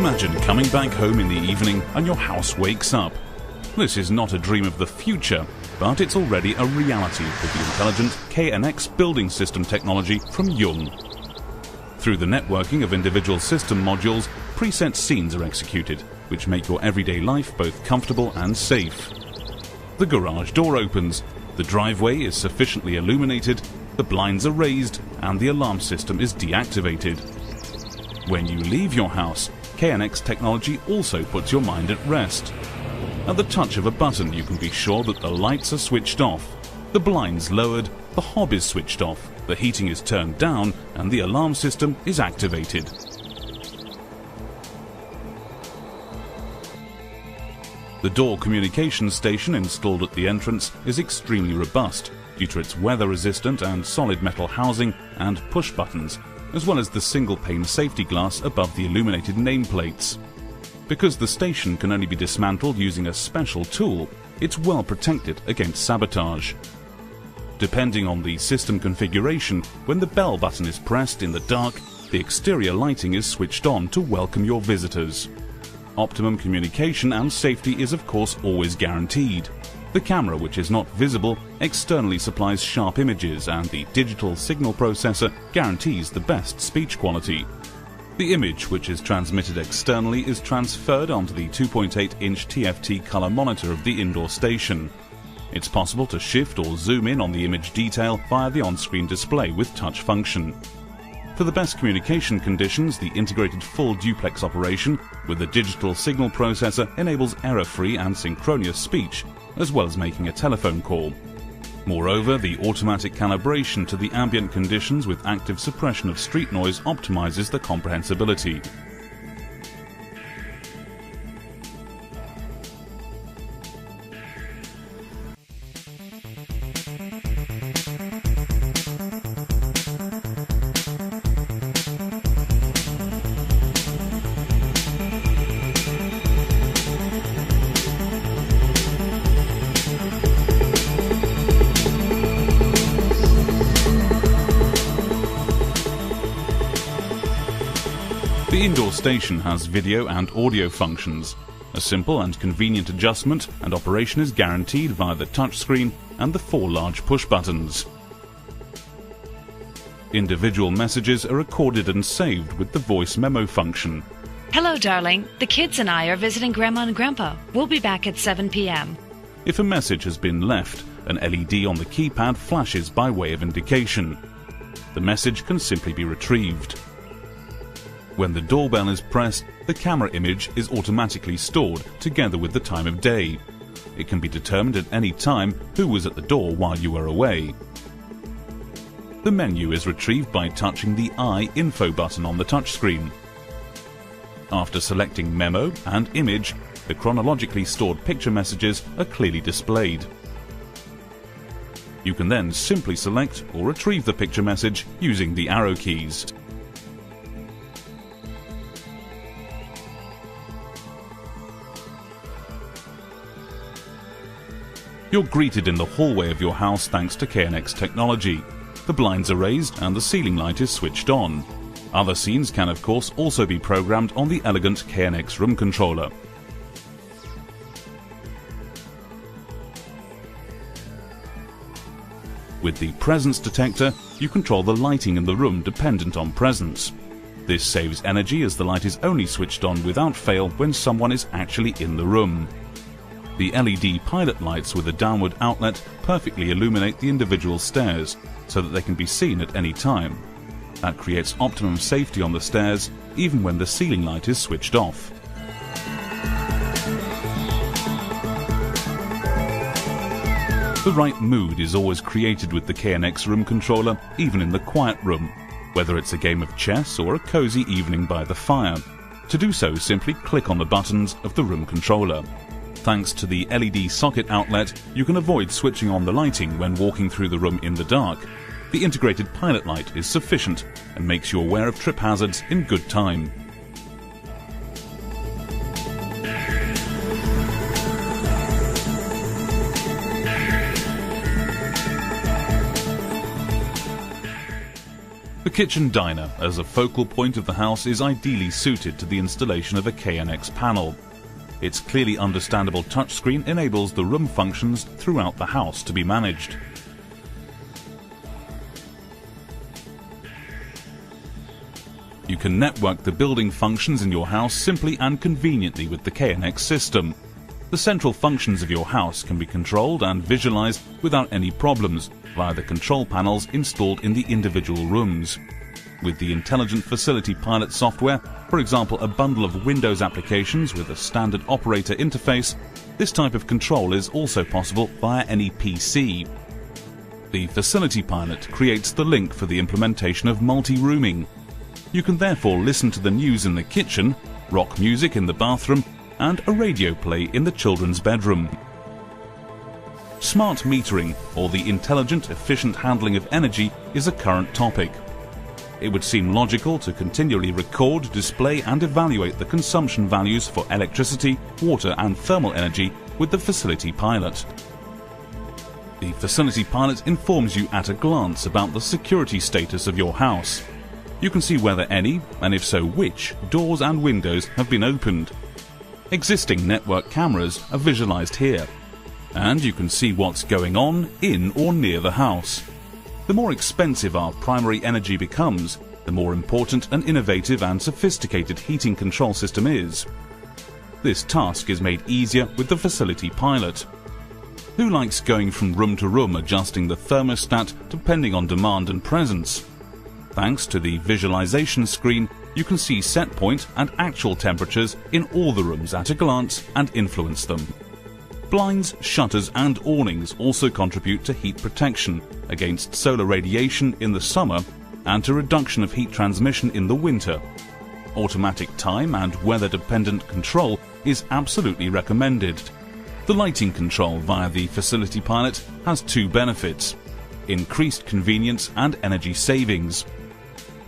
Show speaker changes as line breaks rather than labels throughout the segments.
Imagine coming back home in the evening and your house wakes up. This is not a dream of the future, but it's already a reality with the intelligent KNX building system technology from Jung. Through the networking of individual system modules, preset scenes are executed, which make your everyday life both comfortable and safe. The garage door opens, the driveway is sufficiently illuminated, the blinds are raised, and the alarm system is deactivated. When you leave your house, KNX technology also puts your mind at rest. At the touch of a button, you can be sure that the lights are switched off, the blinds lowered, the hob is switched off, the heating is turned down, and the alarm system is activated. The door communication station installed at the entrance is extremely robust due to its weather-resistant and solid metal housing and push buttons, as well as the single-pane safety glass above the illuminated nameplates. Because the station can only be dismantled using a special tool, it's well protected against sabotage. Depending on the system configuration, when the bell button is pressed in the dark, the exterior lighting is switched on to welcome your visitors. Optimum communication and safety is of course always guaranteed. The camera, which is not visible, externally supplies sharp images, and the digital signal processor guarantees the best speech quality. The image, which is transmitted externally, is transferred onto the 2.8-inch TFT color monitor of the indoor station. It's possible to shift or zoom in on the image detail via the on-screen display with touch function. For the best communication conditions, the integrated full duplex operation with the digital signal processor enables error-free and synchronous speech, as well as making a telephone call. Moreover, the automatic calibration to the ambient conditions with active suppression of street noise optimizes the comprehensibility. The indoor station has video and audio functions. A simple and convenient adjustment and operation is guaranteed via the touchscreen and the 4 large push buttons. Individual messages are recorded and saved with the voice memo function.
Hello, darling. The kids and I are visiting Grandma and Grandpa. We'll be back at 7 p.m.
If a message has been left, an LED on the keypad flashes by way of indication. The message can simply be retrieved. When the doorbell is pressed, the camera image is automatically stored together with the time of day. It can be determined at any time who was at the door while you were away. The menu is retrieved by touching the I info button on the touchscreen. After selecting Memo and Image, the chronologically stored picture messages are clearly displayed. You can then simply select or retrieve the picture message using the arrow keys. You're greeted in the hallway of your house thanks to KNX technology. The blinds are raised and the ceiling light is switched on. Other scenes can of course also be programmed on the elegant KNX room controller. With the presence detector, you control the lighting in the room dependent on presence. This saves energy as the light is only switched on without fail when someone is actually in the room. The LED pilot lights with a downward outlet perfectly illuminate the individual stairs so that they can be seen at any time. That creates optimum safety on the stairs even when the ceiling light is switched off. The right mood is always created with the KNX room controller, even in the quiet room, whether it's a game of chess or a cozy evening by the fire. To do so, simply click on the buttons of the room controller. Thanks to the LED socket outlet, you can avoid switching on the lighting when walking through the room in the dark. The integrated pilot light is sufficient and makes you aware of trip hazards in good time. The kitchen diner as a focal point of the house is ideally suited to the installation of a KNX panel. Its clearly understandable touchscreen enables the room functions throughout the house to be managed. You can network the building functions in your house simply and conveniently with the KNX system. The central functions of your house can be controlled and visualized without any problems via the control panels installed in the individual rooms. With the Intelligent Facility Pilot software, for example a bundle of Windows applications with a standard operator interface, this type of control is also possible via any PC. The Facility Pilot creates the link for the implementation of multi-rooming. You can therefore listen to the news in the kitchen, rock music in the bathroom, and a radio play in the children's bedroom. Smart metering, or the intelligent, efficient handling of energy, is a current topic. It would seem logical to continually record, display and evaluate the consumption values for electricity, water and thermal energy with the Facility Pilot. The Facility Pilot informs you at a glance about the security status of your house. You can see whether any, and if so which, doors and windows have been opened. Existing network cameras are visualized here, and you can see what's going on in or near the house. The more expensive our primary energy becomes, the more important an innovative and sophisticated heating control system is. This task is made easier with the Facility Pilot. Who likes going from room to room adjusting the thermostat depending on demand and presence? Thanks to the visualization screen, you can see set point and actual temperatures in all the rooms at a glance and influence them. Blinds, shutters and awnings also contribute to heat protection against solar radiation in the summer and to reduction of heat transmission in the winter. Automatic time and weather-dependent control is absolutely recommended. The lighting control via the Facility Pilot has two benefits: increased convenience and energy savings.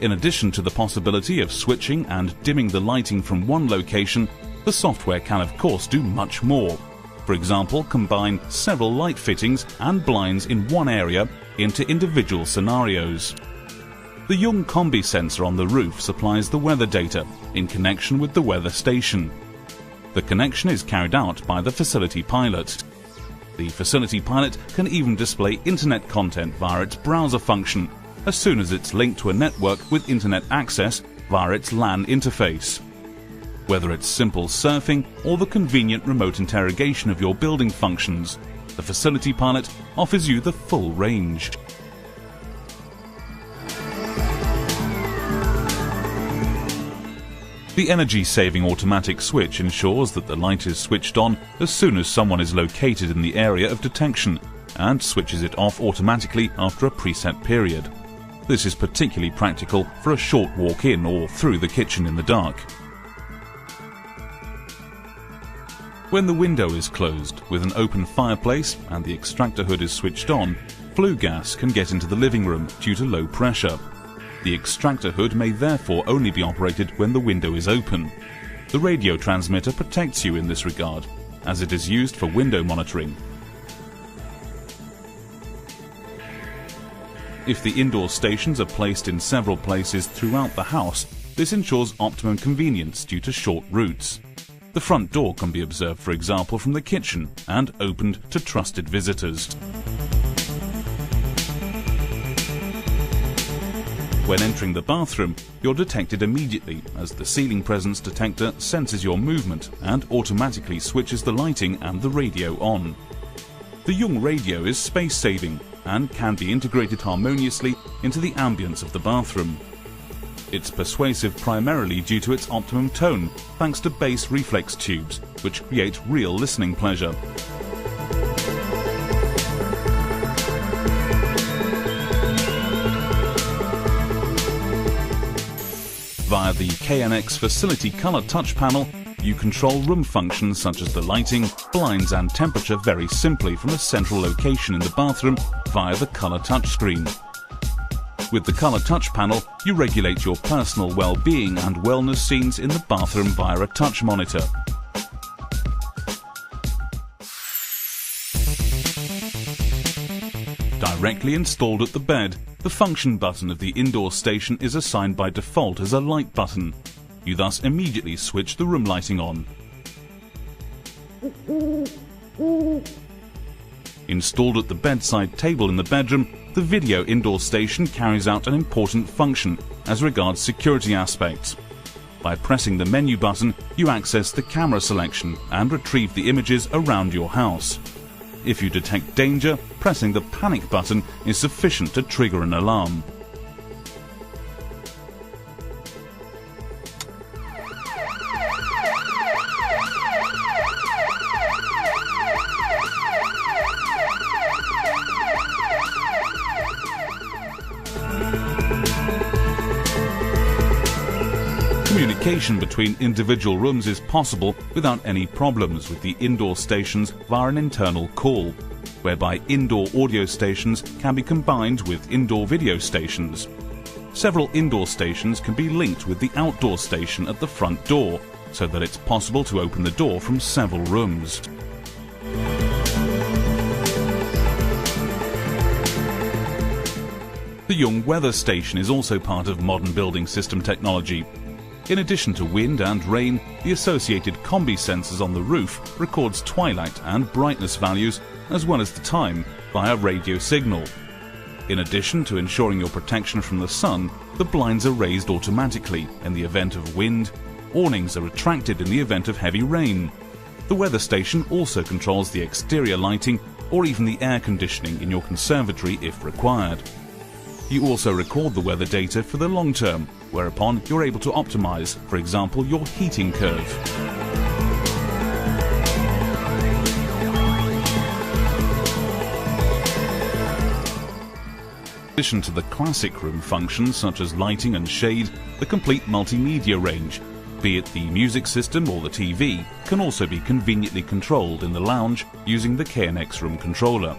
In addition to the possibility of switching and dimming the lighting from one location, the software can of course do much more. For example, combine several light fittings and blinds in one area into individual scenarios. The Young Combi sensor on the roof supplies the weather data in connection with the weather station. The connection is carried out by the Facility Pilot. The Facility Pilot can even display internet content via its browser function, as soon as it's linked to a network with internet access via its LAN interface. Whether it's simple surfing or the convenient remote interrogation of your building functions, the Facility Pilot offers you the full range. The energy-saving automatic switch ensures that the light is switched on as soon as someone is located in the area of detection and switches it off automatically after a preset period. This is particularly practical for a short walk in or through the kitchen in the dark. When the window is closed with an open fireplace and the extractor hood is switched on, flue gas can get into the living room due to low pressure. The extractor hood may therefore only be operated when the window is open. The radio transmitter protects you in this regard, as it is used for window monitoring. If the indoor stations are placed in several places throughout the house, this ensures optimum convenience due to short routes. The front door can be observed, for example, from the kitchen and opened to trusted visitors. When entering the bathroom, you're detected immediately as the ceiling presence detector senses your movement and automatically switches the lighting and the radio on. The Young radio is space-saving and can be integrated harmoniously into the ambience of the bathroom. It's persuasive primarily due to its optimum tone, thanks to bass reflex tubes, which create real listening pleasure. Via the KNX Facility Color Touch Panel, you control room functions such as the lighting, blinds and temperature very simply from a central location in the bathroom via the Color Touch screen. With the Color Touch Panel, you regulate your personal well-being and wellness scenes in the bathroom via a touch monitor. Directly installed at the bed, The function button of the indoor station is assigned by default as a light button. You thus immediately switch the room lighting on. Installed at the bedside table in the bedroom, the video indoor station carries out an important function as regards security aspects. By pressing the menu button, you access the camera selection and retrieve the images around your house. If you detect danger, pressing the panic button is sufficient to trigger an alarm. Communication between individual rooms is possible without any problems with the indoor stations via an internal call, whereby indoor audio stations can be combined with indoor video stations. Several indoor stations can be linked with the outdoor station at the front door, so that it's possible to open the door from several rooms. The Young Weather Station is also part of modern building system technology. In addition to wind and rain, the associated combi sensors on the roof records twilight and brightness values as well as the time via radio signal. In addition to ensuring your protection from the sun, the blinds are raised automatically in the event of wind. Awnings are retracted in the event of heavy rain. The weather station also controls the exterior lighting or even the air conditioning in your conservatory if required. You also record the weather data for the long term, whereupon you're able to optimize, for example, your heating curve. In addition to the classic room functions such as lighting and shade, the complete multimedia range, be it the music system or the TV, can also be conveniently controlled in the lounge using the KNX Room controller.